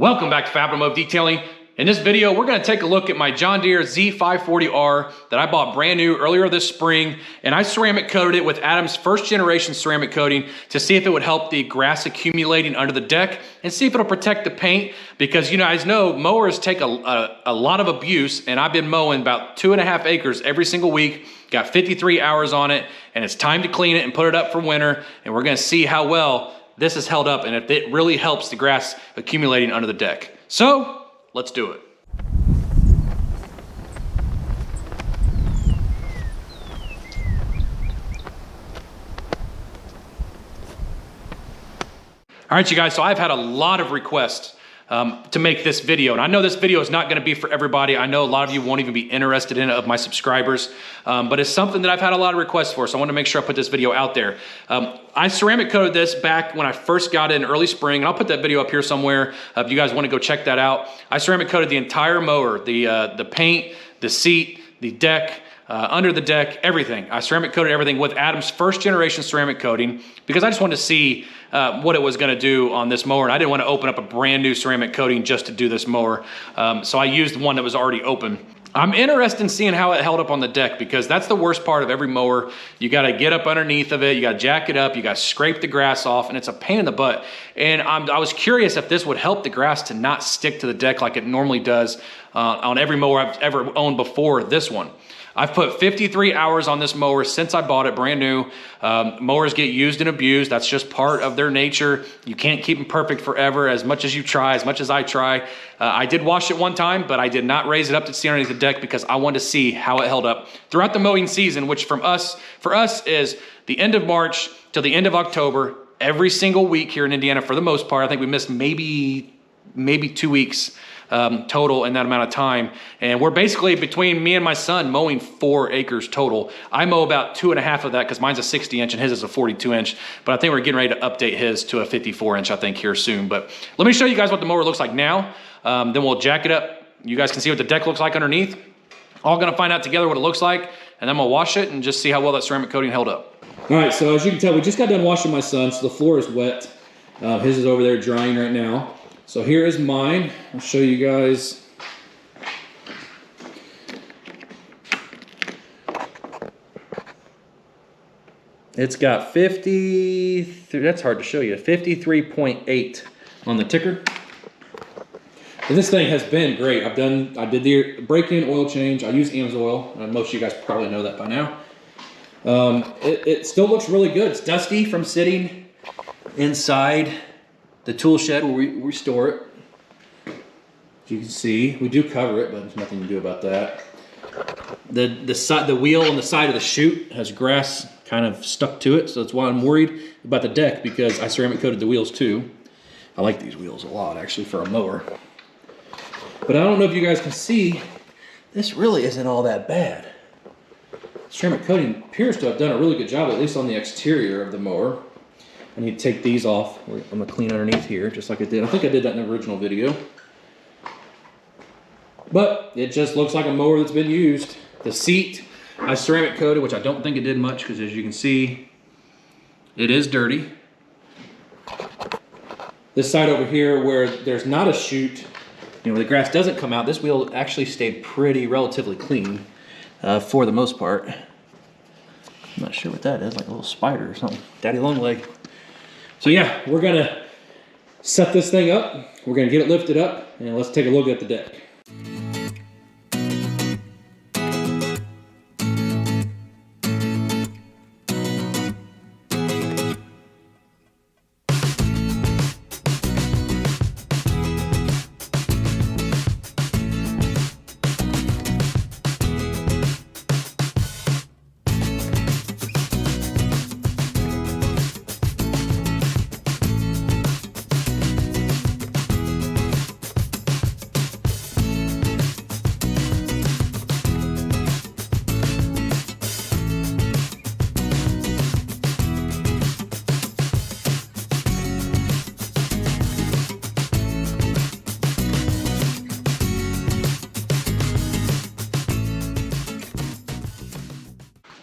Welcome back to Fab Automotive Detailing. In this video, we're going to take a look at my John Deere Z540R that I bought brand new earlier this spring, and I ceramic coated it with Adam's first generation ceramic coating to see if it would help the grass accumulating under the deck and see if it'll protect the paint, because you guys know mowers take a lot of abuse, and I've been mowing about 2.5 acres every single week, got 53 hours on it, and it's time to clean it and put it up for winter, and we're going to see how well this has held up and if it really helps the grass accumulating under the deck. So let's do it. All right, you guys, so I've had a lot of requests to make this video. And I know this video is not gonna be for everybody. I know a lot of you won't even be interested in it, of my subscribers, but it's something that I've had a lot of requests for, so I wanna make sure I put this video out there. I ceramic coated this back when I first got it in early spring, and I'll put that video up here somewhere if you guys wanna go check that out. I ceramic coated the entire mower, the paint, the seat, the deck, under the deck, everything. I ceramic coated everything with Adam's first generation ceramic coating because I just wanted to see what it was gonna do on this mower, and I didn't want to open up a brand new ceramic coating just to do this mower. So I used one that was already open. I'm interested in seeing how it held up on the deck, because that's the worst part of every mower. You gotta get up underneath of it, you gotta jack it up, you gotta scrape the grass off, and it's a pain in the butt. And I was curious if this would help the grass to not stick to the deck like it normally does on every mower I've ever owned before this one. I've put 53 hours on this mower since I bought it brand new. Mowers get used and abused. That's just part of their nature. You can't keep them perfect forever, as much as you try, as much as I try. I did wash it one time, but I did not raise it up to see underneath the deck because I wanted to see how it held up throughout the mowing season, which for us is the end of March till the end of October, every single week here in Indiana for the most part. I think we missed maybe 2 weeks total in that amount of time. And we're basically, between me and my son, mowing 4 acres total. I mow about 2.5 of that because mine's a 60 inch and his is a 42 inch. But I think we're getting ready to update his to a 54 inch, I think, here soon. But let me show you guys what the mower looks like now. Then we'll jack it up. You guys can see what the deck looks like underneath. All gonna find out together what it looks like, and then we'll wash it and just see how well that ceramic coating held up. All right, so as you can tell, we just got done washing my son, so the floor is wet. His is over there drying right now. So here is mine. I'll show you guys. It's got 53, that's hard to show you, 53.8 on the ticker. And this thing has been great. I did the break-in oil change. I use AMSOIL. Most of you guys probably know that by now. It still looks really good. It's dusty from sitting inside the tool shed where we store it. As you can see, we do cover it, but there's nothing to do about that. The wheel on the side of the chute has grass kind of stuck to it, so that's why I'm worried about the deck, because I ceramic coated the wheels too. I like these wheels a lot, actually, for a mower. But I don't know if you guys can see, this really isn't all that bad. Ceramic coating appears to have done a really good job, at least on the exterior of the mower. I need to take these off. I'm gonna clean underneath here, just like I did. I think I did that in the original video. But it just looks like a mower that's been used. The seat, I ceramic coated, which I don't think it did much, because as you can see, it is dirty. This side over here, where there's not a chute, where the grass doesn't come out, this wheel actually stayed relatively clean for the most part. I'm not sure what that is, like a little spider or something. Daddy long leg. So yeah, we're gonna set this thing up. We're gonna get it lifted up, and let's take a look at the deck.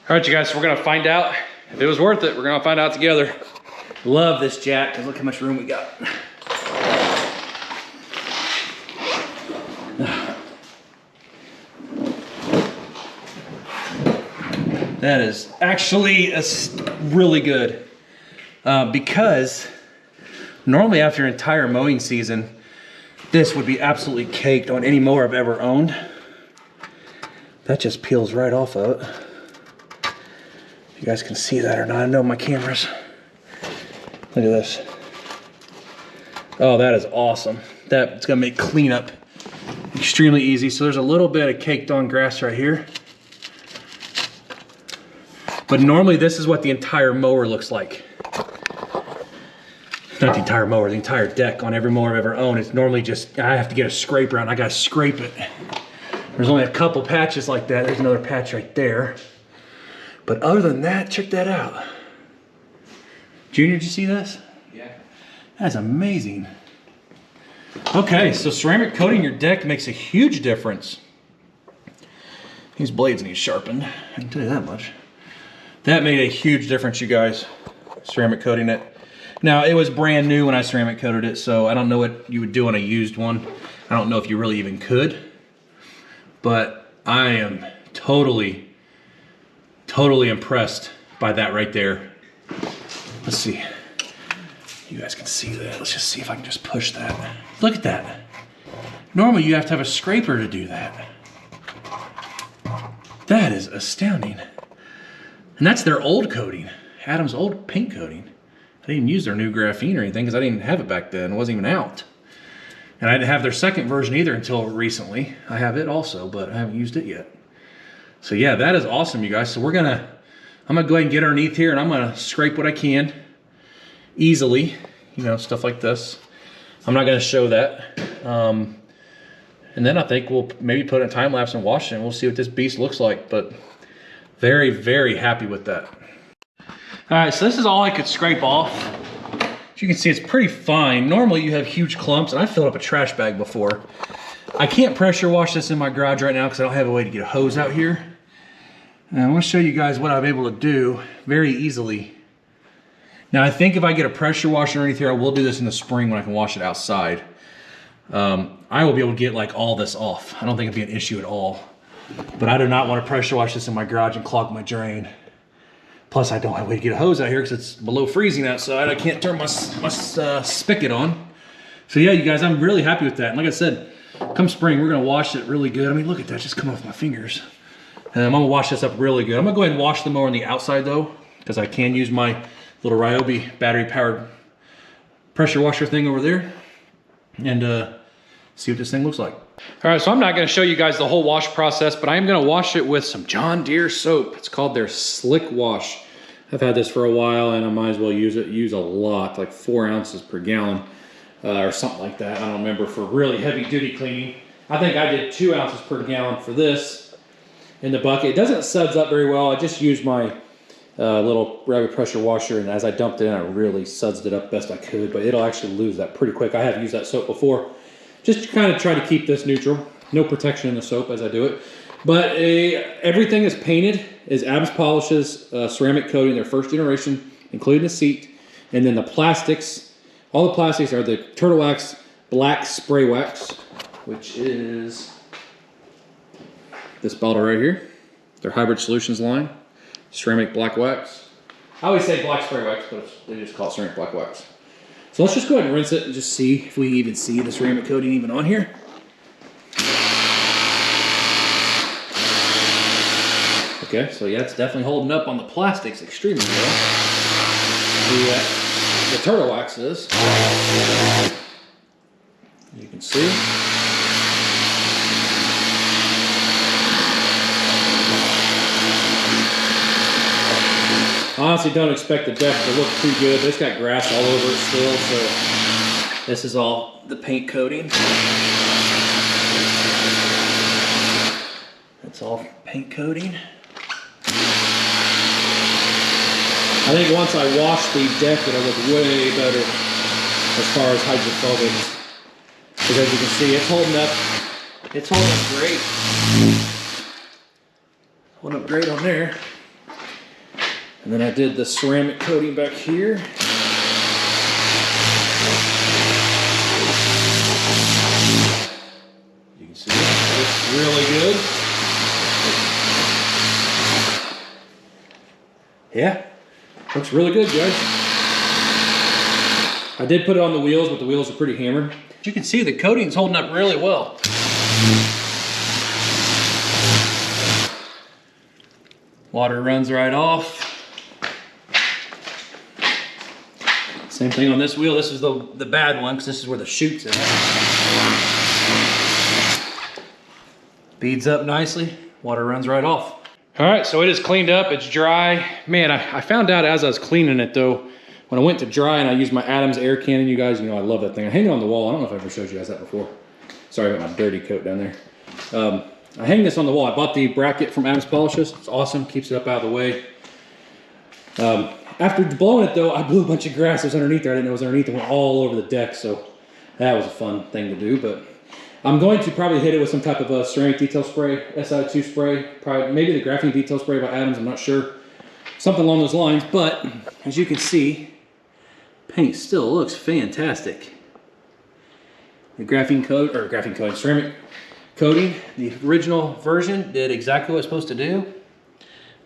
All right, you guys, so we're gonna find out if it was worth it. We're gonna find out together. Love this jack, because look how much room we got. That is actually really good because normally after an entire mowing season, this would be absolutely caked on any mower I've ever owned. That just peels right off of it. If you guys can see that or not, I know my cameras. Look at this. Oh, that is awesome. That's gonna make cleanup extremely easy. So there's a little bit of caked on grass right here. But normally this is what the entire mower looks like. Not the entire mower, the entire deck on every mower I've ever owned. It's normally just, I have to get a scraper out and I gotta scrape it. There's only a couple patches like that. There's another patch right there. But other than that, check that out. Junior, did you see this? Yeah. That's amazing. Okay, so ceramic coating your deck makes a huge difference. These blades need sharpened, I can tell you that much. That made a huge difference, you guys, ceramic coating it. Now, it was brand new when I ceramic coated it, so I don't know what you would do on a used one. I don't know if you really even could, but I am totally impressed by that right there. Let's see. You guys can see that. Let's just see if I can just push that. Look at that. Normally you have to have a scraper to do that. That is astounding. And that's their old coating. Adam's old paint coating. I didn't even use their new graphene or anything because I didn't have it back then. It wasn't even out. And I didn't have their second version either until recently. I have it also, but I haven't used it yet. So yeah, that is awesome, you guys. So I'm gonna go ahead and get underneath here and I'm gonna scrape what I can easily, you know, stuff like this. I'm not gonna show that. And then I think we'll maybe put it in time lapse and wash it and we'll see what this beast looks like. But very, very happy with that. All right, so this is all I could scrape off. As you can see, it's pretty fine. Normally you have huge clumps, and I filled up a trash bag before. I can't pressure wash this in my garage right now because I don't have a way to get a hose out here. And I want to show you guys what I'm able to do very easily. Now I think if I get a pressure washer underneath here, I will do this in the spring when I can wash it outside. I will be able to get like all this off. I don't think it'd be an issue at all. But I do not want to pressure wash this in my garage and clog my drain. Plus I don't have a way to get a hose out here because it's below freezing outside. I can't turn my spigot on. So yeah, you guys, I'm really happy with that. And like I said, come spring, we're gonna wash it really good. I mean, look at that, just come off my fingers. And I'm gonna wash this up really good. I'm gonna go ahead and wash the mower on the outside though, because I can use my little Ryobi battery powered pressure washer thing over there and see what this thing looks like. All right, so I'm not gonna show you guys the whole wash process, but I am gonna wash it with some John Deere soap. It's called their Slick Wash. I've had this for a while and I might as well use it. Use a lot, like 4 ounces per gallon or something like that. I don't remember, for really heavy duty cleaning. I think I did 2 ounces per gallon for this in the bucket. It doesn't suds up very well. I just used my little rapid pressure washer, and as I dumped it in, I really sudsed it up best I could, but it'll actually lose that pretty quick. I have used that soap before. Just to kind of try to keep this neutral. No protection in the soap as I do it. But everything is painted, is Abs Polishes ceramic coating, their first generation, including the seat. And then the plastics, all the plastics are the Turtle Wax Black Spray Wax, which is this bottle right here. Their Hybrid Solutions line, ceramic black wax. I always say black spray wax, but they just call it ceramic black wax. So let's just go ahead and rinse it and just see if we even see the ceramic coating even on here. Okay, so yeah, it's definitely holding up on the plastics extremely well. The Turtle Wax is. You can see. Honestly, don't expect the deck to look too good, but it's got grass all over it still, so this is all the paint coating. That's all paint coating. I think once I wash the deck, it'll look way better as far as hydrophobic. Because as you can see, it's holding up. It's holding up great. Holding up great on there. And then I did the ceramic coating back here. You can see it looks really good. Yeah, looks really good, guys. I did put it on the wheels, but the wheels are pretty hammered. You can see the coating's holding up really well. Water runs right off. Same thing on this wheel. This is the bad one because this is where the chute's at. Beads up nicely. Water runs right off. All right, so it is cleaned up. It's dry. Man, I found out as I was cleaning it though, when I went to dry and I used my Adams air cannon, you guys, you know I love that thing. I hang it on the wall. I don't know if I ever showed you guys that before. Sorry about my dirty coat down there. I hang this on the wall. I bought the bracket from Adams Polishes. It's awesome, keeps it up out of the way. After blowing it though, I blew a bunch of grass that was underneath there. I didn't know it was underneath. It went all over the deck, so that was a fun thing to do. But I'm going to probably hit it with some type of a ceramic detail spray, SI2 spray, probably maybe the graphene detail spray by Adams, I'm not sure. Something along those lines, but as you can see, paint still looks fantastic. The ceramic coating, the original version did exactly what it's supposed to do.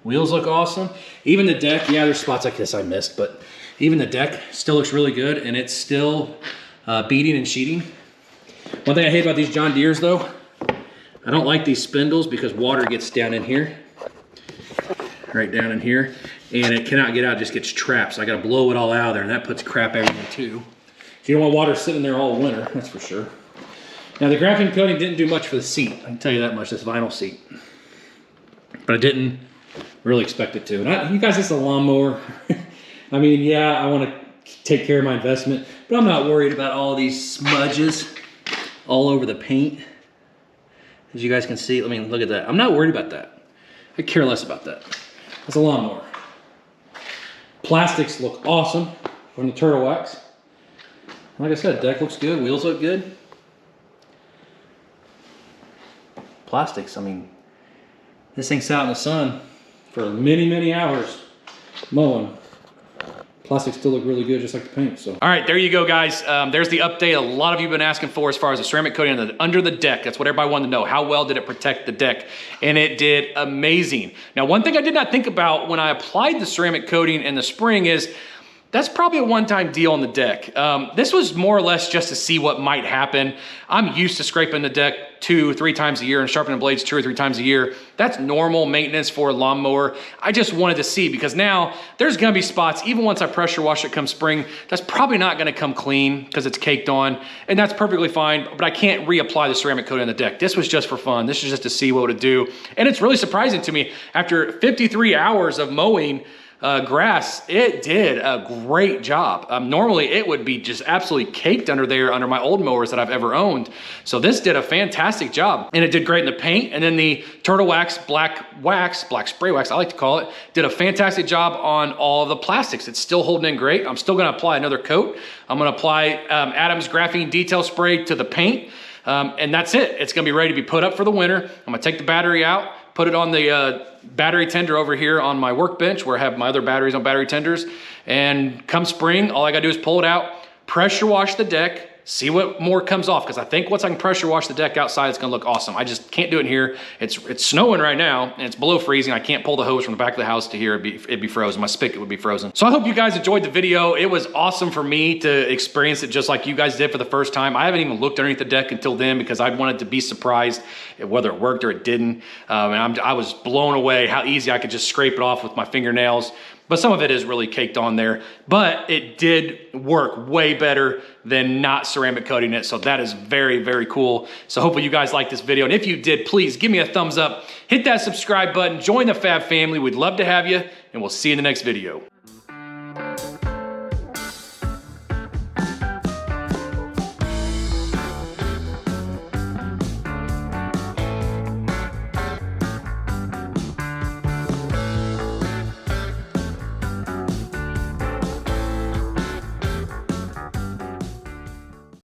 Wheels look awesome. Even the deck, yeah, there's spots like this I missed, but even the deck still looks really good, and it's still beading and sheeting. One thing I hate about these John Deeres though, I don't like these spindles because water gets down in here, right down in here, and it cannot get out, it just gets trapped. So I gotta blow it all out of there, and that puts crap everywhere too. So you don't want water sitting there all winter, that's for sure. Now the graphene coating didn't do much for the seat, I can tell you that much, this vinyl seat. But I didn't really expect it to. And you guys, this is a lawnmower. I mean, yeah, I wanna take care of my investment, but I'm not worried about all these smudges all over the paint. As you guys can see, I mean, look at that. I'm not worried about that. I care less about that. It's a lawnmower. Plastics look awesome from the Turtle Wax. Like I said, deck looks good, wheels look good. Plastics, I mean, this thing sat in the sun for many, many hours mowing. Plastics still look really good, just like the paint. So, all right, there you go, guys. There's the update. A lot of you have been asking for as far as the ceramic coating under the deck. That's what everybody wanted to know. How well did it protect the deck? And it did amazing. Now, one thing I did not think about when I applied the ceramic coating in the spring is that's probably a one-time deal on the deck. This was more or less just to see what might happen. I'm used to scraping the deck 2-3 times a year and sharpening blades 2 or 3 times a year. That's normal maintenance for a lawnmower. I just wanted to see because now there's gonna be spots, even once I pressure wash it come spring, that's probably not gonna come clean because it's caked on, and that's perfectly fine, but I can't reapply the ceramic coating on the deck. This was just for fun. This is just to see what it would do. And it's really surprising to me, after 53 hours of mowing grass, it did a great job. Normally it would be just absolutely caked under there under my old mowers that I've ever owned. So this did a fantastic job, and it did great in the paint. And then the Turtle Wax black spray wax, I like to call it, did a fantastic job on all of the plastics. It's still holding in great. I'm still gonna apply another coat. I'm gonna apply Adams graphene detail spray to the paint, and that's it. It's gonna be ready to be put up for the winter. I'm gonna take the battery out, put it on the battery tender over here on my workbench where I have my other batteries on battery tenders. And come spring, all I gotta do is pull it out, pressure wash the deck, see what more comes off. Because I think once I can pressure wash the deck outside, it's gonna look awesome. I just can't do it in here. It's snowing right now and it's below freezing. I can't pull the hose from the back of the house to here. It'd be frozen. My spigot would be frozen. So I hope you guys enjoyed the video. It was awesome for me to experience it just like you guys did for the first time. I haven't even looked underneath the deck until then because I wanted to be surprised whether it worked or it didn't. And I was blown away how easy I could just scrape it off with my fingernails. But some of it is really caked on there. But it did work way better than not ceramic coating it. So that is very, very cool. So hopefully you guys liked this video. And if you did, please give me a thumbs up. Hit that subscribe button. Join the Fab family. We'd love to have you. And we'll see you in the next video.